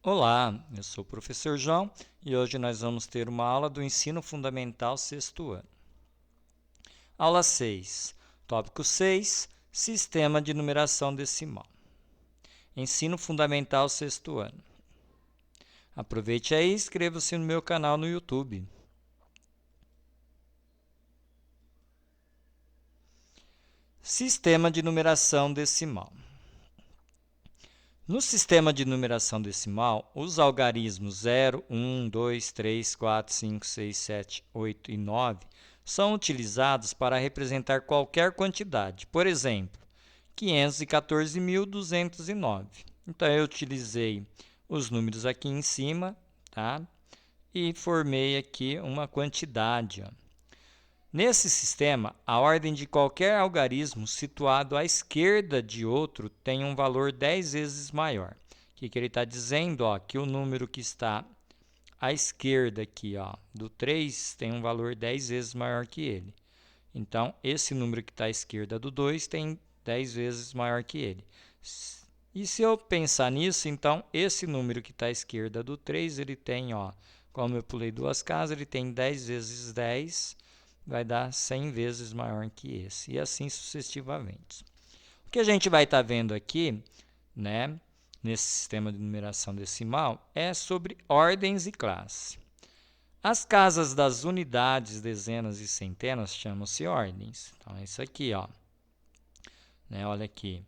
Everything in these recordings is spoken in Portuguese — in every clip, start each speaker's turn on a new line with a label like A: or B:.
A: Olá, eu sou o professor João e hoje nós vamos ter uma aula do Ensino Fundamental sexto ano. Aula 6, tópico 6, Sistema de Numeração Decimal. Ensino Fundamental sexto ano. Aproveite aí e inscreva-se no meu canal no YouTube. Sistema de Numeração Decimal. No sistema de numeração decimal, os algarismos 0, 1, 2, 3, 4, 5, 6, 7, 8 e 9 são utilizados para representar qualquer quantidade. Por exemplo, 514.209. Então, eu utilizei os números aqui em cima, tá? E formei aqui uma quantidade, ó. Nesse sistema, a ordem de qualquer algarismo situado à esquerda de outro tem um valor 10 vezes maior. O que ele está dizendo? Ó, que o número que está à esquerda aqui, ó, do 3 tem um valor 10 vezes maior que ele. Então, esse número que está à esquerda do 2 tem 10 vezes maior que ele. E se eu pensar nisso, então, esse número que está à esquerda do 3, ele tem, ó, como eu pulei duas casas, ele tem 10 vezes 10, vai dar 100 vezes maior que esse, e assim sucessivamente. O que a gente vai estar vendo aqui, né, nesse sistema de numeração decimal, é sobre ordens e classes. As casas das unidades, dezenas e centenas chamam-se ordens. Então, é isso aqui, ó. Né, olha aqui.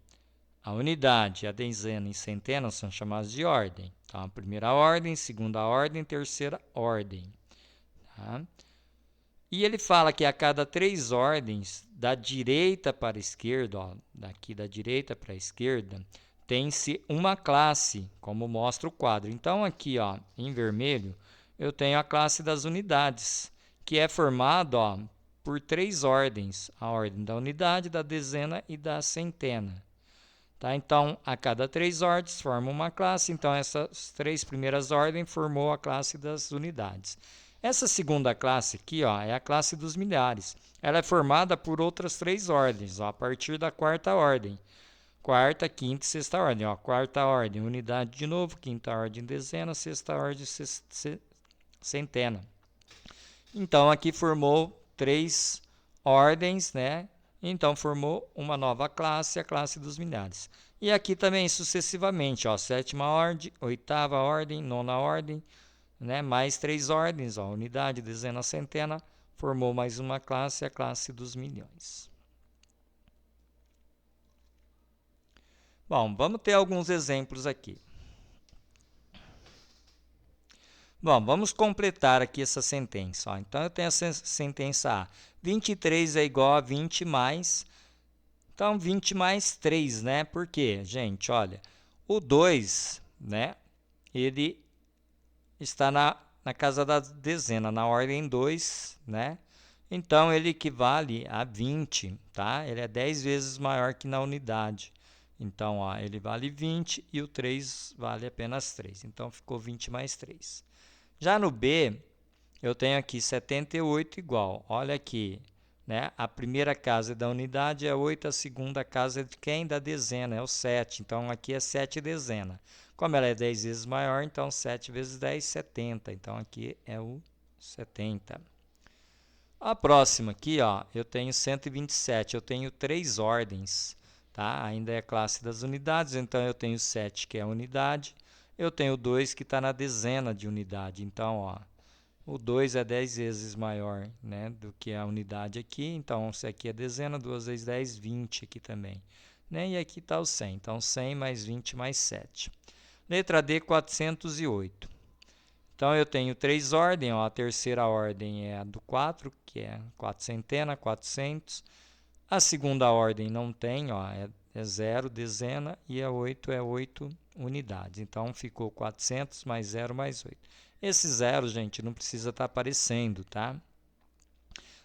A: A unidade, a dezena e centenas são chamadas de ordem. Então, a primeira ordem, segunda ordem, terceira ordem. Tá? E ele fala que a cada 3 ordens, da direita para a esquerda, ó, daqui da direita para a esquerda, tem-se uma classe, como mostra o quadro. Então, aqui, ó, em vermelho, eu tenho a classe das unidades, que é formada, ó, por 3 ordens: a ordem da unidade, da dezena e da centena. Tá? Então, a cada 3 ordens forma uma classe. Então, essas 3 primeiras ordens formou a classe das unidades. Essa segunda classe aqui, ó, é a classe dos milhares. Ela é formada por outras 3 ordens, ó, a partir da quarta ordem. Quarta, quinta e sexta ordem. Ó, quarta ordem, unidade de novo. Quinta ordem, dezena. Sexta ordem, centena. Então, aqui formou 3 ordens, né? Então, formou uma nova classe, a classe dos milhares. E aqui também, sucessivamente, ó, sétima ordem, oitava ordem, nona ordem, né? Mais 3 ordens, ó, unidade, dezena, centena, formou mais uma classe, a classe dos milhões. Bom, vamos ter alguns exemplos aqui. Bom, vamos completar aqui essa sentença. Ó. Então, eu tenho a sentença A. 23 é igual a 20 mais... Então, 20 mais 3, né? Por quê? Gente, olha, o 2, né? Ele está na casa da dezena, na ordem 2, né? Então, ele equivale a 20, tá? Ele é 10 vezes maior que na unidade. Então, ó, ele vale 20 e o 3 vale apenas 3. Então, ficou 20 mais 3. Já no B, eu tenho aqui 78 igual. Olha aqui, né? A primeira casa da unidade é 8, a segunda casa é de quem? Da dezena, é o 7. Então, aqui é 7 dezena. Como ela é 10 vezes maior, então 7 vezes 10, 70. Então, aqui é o 70. A próxima aqui, ó, eu tenho 127. Eu tenho 3 ordens, tá? Ainda é a classe das unidades, então eu tenho 7, que é a unidade. Eu tenho 2, que está na dezena de unidade. Então, ó, o 2 é 10 vezes maior, né, do que a unidade aqui. Então, se aqui é dezena, 2 vezes 10, 20 aqui também. Né? E aqui está o 100. Então, 100 mais 20 mais 7. Letra D, 408. Então, eu tenho 3 ordens. Ó, a terceira ordem é a do 4, que é 4 centena, 400. A segunda ordem não tem, ó, é 0, dezena, e a 8 é 8 unidades. Então, ficou 400 mais 0 mais 8. Esse zero, gente, não precisa estar aparecendo, tá?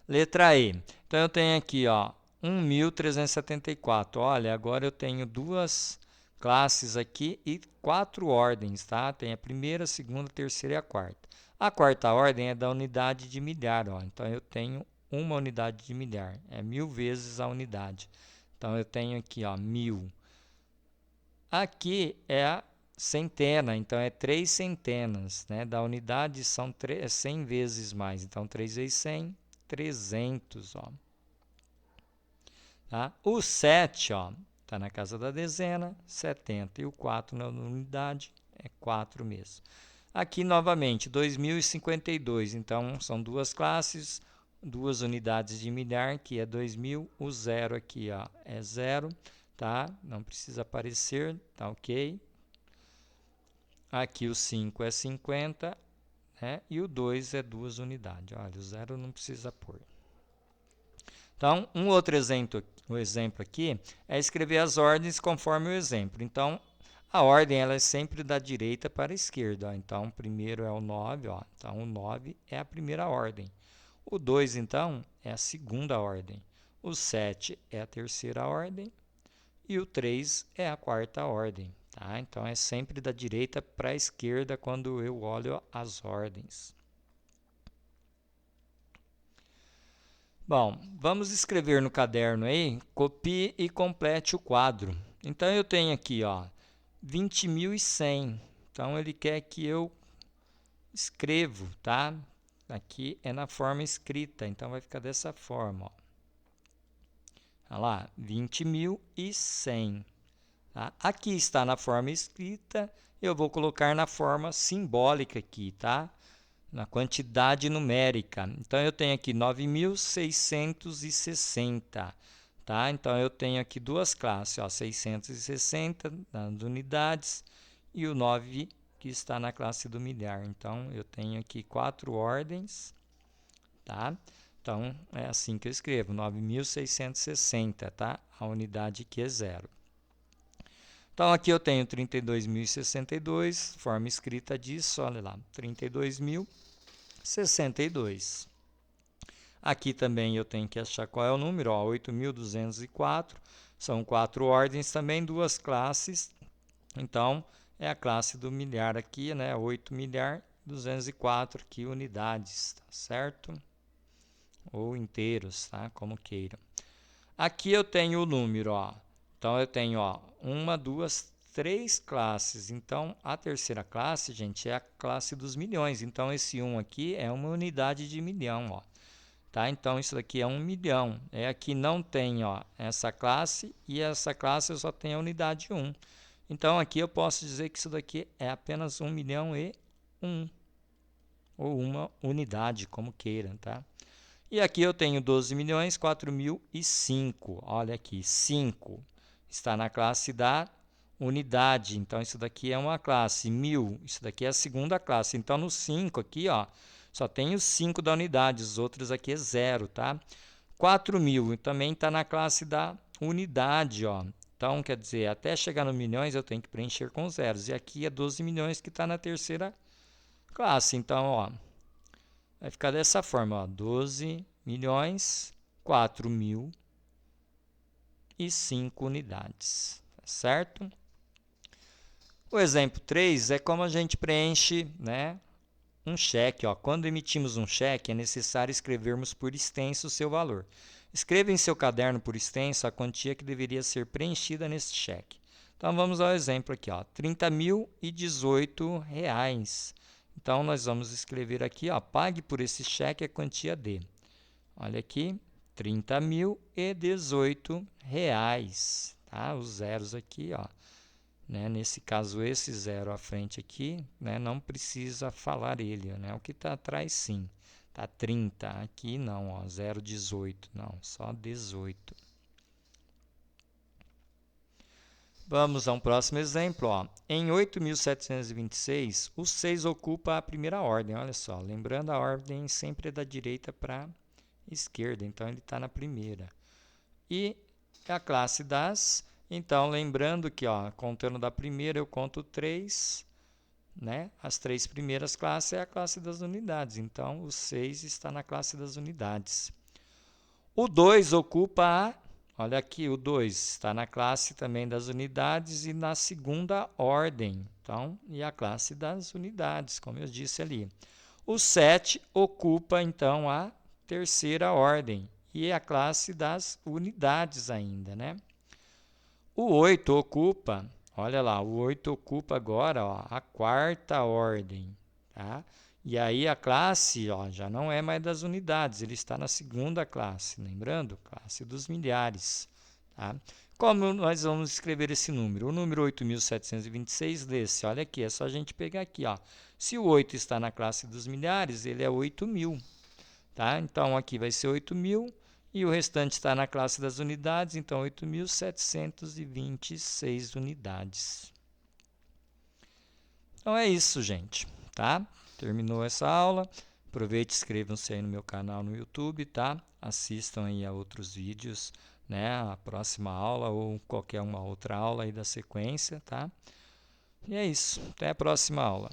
A: Letra E. Então, eu tenho aqui, ó, 1.374. Olha, agora eu tenho 2 classes aqui e 4 ordens, tá? Tem a primeira, a segunda, a terceira e a quarta. A quarta ordem é da unidade de milhar, ó. Então, eu tenho uma unidade de milhar. É 1.000 vezes a unidade. Então, eu tenho aqui, ó, 1.000. Aqui é a centena, então é 3 centenas, né? Da unidade são 100 vezes mais, então 3 vezes 100, 300, ó. Tá? O 7, ó, está na casa da dezena, 70, e o 4 na unidade é 4 mesmo. Aqui, novamente, 2052, então são duas classes, duas unidades de milhar, que é 2000, o 0 aqui ó, é 0, tá? Não precisa aparecer, tá ok? Aqui o 5 é 50, né? E o 2 é 2 unidades. Olha, o 0 não precisa pôr. Então, um outro exemplo aqui é escrever as ordens conforme o exemplo. Então, a ordem ela é sempre da direita para a esquerda. Ó. Então, o primeiro é o 9. Ó. Então, o 9 é a primeira ordem. O 2, então, é a segunda ordem. O 7 é a terceira ordem. E o 3 é a quarta ordem. Tá? Então, é sempre da direita para a esquerda quando eu olho as ordens. Bom, vamos escrever no caderno aí, copie e complete o quadro. Então, eu tenho aqui, ó, 20.100. Então, ele quer que eu escrevo, tá? Aqui é na forma escrita, então vai ficar dessa forma, ó. Olha lá, 20.100. Tá? Aqui está na forma escrita, eu vou colocar na forma simbólica aqui, tá? Na quantidade numérica. Então, eu tenho aqui 9.660, tá? Então, eu tenho aqui duas classes, ó, 660 das unidades e o 9 que está na classe do milhar. Então, eu tenho aqui 4 ordens, tá? Então, é assim que eu escrevo, 9.660, tá? A unidade que é 0. Então, aqui eu tenho 32.062, forma escrita disso, olha lá, 32.062. Aqui também eu tenho que achar qual é o número, 8.204. São 4 ordens também, duas classes. Então, é a classe do milhar aqui, né? 8.204 aqui unidades, tá certo? Ou inteiros, tá? Como queiram. Aqui eu tenho o número, ó. Então, eu tenho, ó, 1, 2, 3 classes. Então, a terceira classe, gente, é a classe dos milhões. Então, esse 1 aqui é uma unidade de milhão, ó. Tá? Então, isso daqui é 1 milhão. Aqui não tem, ó, essa classe e essa classe eu só tenho a unidade 1. Então, aqui eu posso dizer que isso daqui é apenas 1.000.001. Ou uma unidade, como queiram, tá? E aqui eu tenho 12.004.005. Olha aqui, 5 está na classe da unidade. Então, isso daqui é uma classe. 1.000, isso daqui é a segunda classe. Então, no 5 aqui, ó, só tem os 5 da unidade. Os outros aqui é 0, tá? 4.000 também está na classe da unidade, ó. Então, quer dizer, até chegar no milhões eu tenho que preencher com zeros. E aqui é 12 milhões que está na terceira classe. Então, ó, vai ficar dessa forma, ó, 12.004.005 unidades, tá certo? O exemplo 3 é como a gente preenche, né, um cheque. Ó. Quando emitimos um cheque, é necessário escrevermos por extenso o seu valor. Escreva em seu caderno por extenso a quantia que deveria ser preenchida nesse cheque. Então, vamos ao exemplo aqui, ó, R$30.018. Então, nós vamos escrever aqui, ó, pague por esse cheque a quantia de. Olha aqui, R$30.018, tá? Os zeros aqui, ó. Né? Nesse caso, esse zero à frente aqui, né? Não precisa falar ele, né? O que está atrás, sim. Tá 30, aqui não, ó, 0,18, não, só 18. Vamos a um próximo exemplo, ó. Em 8.726, o 6 ocupa a primeira ordem, olha só. Lembrando, a ordem sempre é da direita para a esquerda, então ele está na primeira. E a classe das, então lembrando que, ó, contando da primeira eu conto 3, né? As 3 primeiras classes é a classe das unidades, então o 6 está na classe das unidades. O 2 ocupa a, olha aqui, o 2 está na classe também das unidades e na segunda ordem, então, e a classe das unidades, como eu disse ali. O 7 ocupa, então, a terceira ordem e a classe das unidades ainda, né? O 8 ocupa Olha lá, o 8 ocupa agora, ó, a quarta ordem, tá? E aí a classe, ó, já não é mais das unidades, ele está na segunda classe, lembrando? Classe dos milhares, tá? Como nós vamos escrever esse número? O número 8.726 lê-se, olha aqui, é só a gente pegar aqui, ó. Se o 8 está na classe dos milhares, ele é 8.000, tá? Então aqui vai ser 8.000 e o restante está na classe das unidades, então 8.726 unidades. Então é isso, gente, tá? Terminou essa aula. Aproveite e inscrevam-se aí no meu canal no YouTube, tá? Assistam aí a outros vídeos, né? A próxima aula ou qualquer uma outra aula aí da sequência, tá? E é isso. Até a próxima aula.